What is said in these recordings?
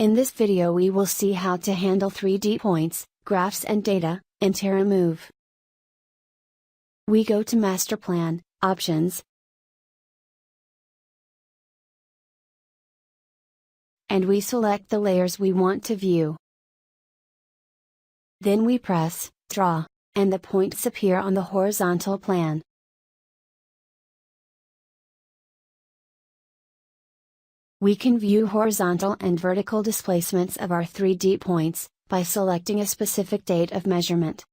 In this video we will see how to handle 3D points, graphs and data, in Terramove. We go to Master Plan, Options, and we select the layers we want to view. Then we press Draw, and the points appear on the horizontal plan. We can view horizontal and vertical displacements of our 3D points, by selecting a specific date of measurement.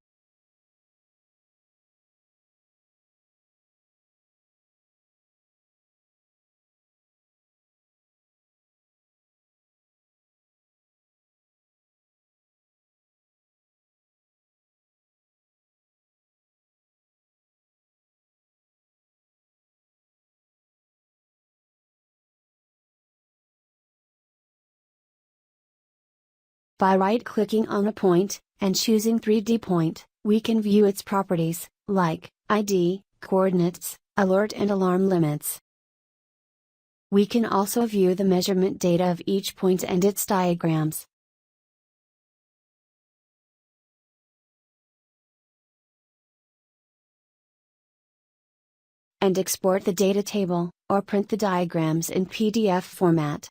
By right-clicking on a point, and choosing 3D point, we can view its properties, like ID, coordinates, alert and alarm limits. We can also view the measurement data of each point and its diagrams. And export the data table, or print the diagrams in PDF format.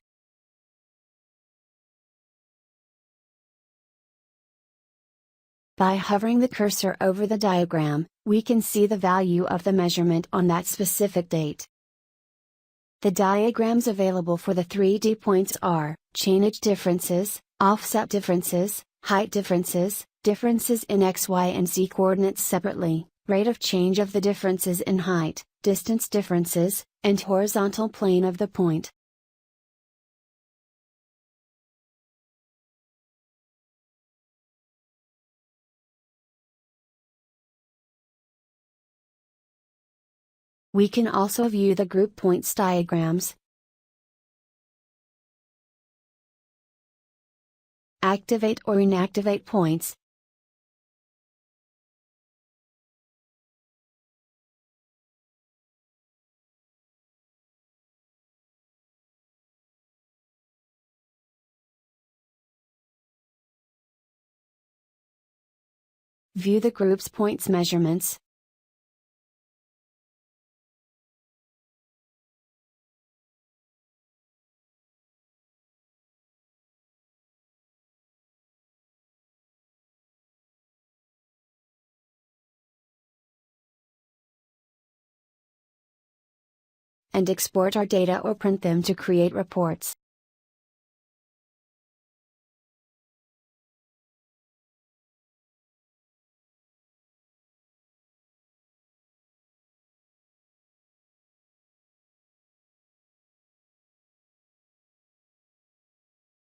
By hovering the cursor over the diagram, we can see the value of the measurement on that specific date. The diagrams available for the 3D points are chainage differences, offset differences, height differences, differences in x, y and z coordinates separately, rate of change of the differences in height, distance differences, and horizontal plane of the point. We can also view the group points diagrams, activate or inactivate points, view the group's points measurements, and export our data or print them to create reports.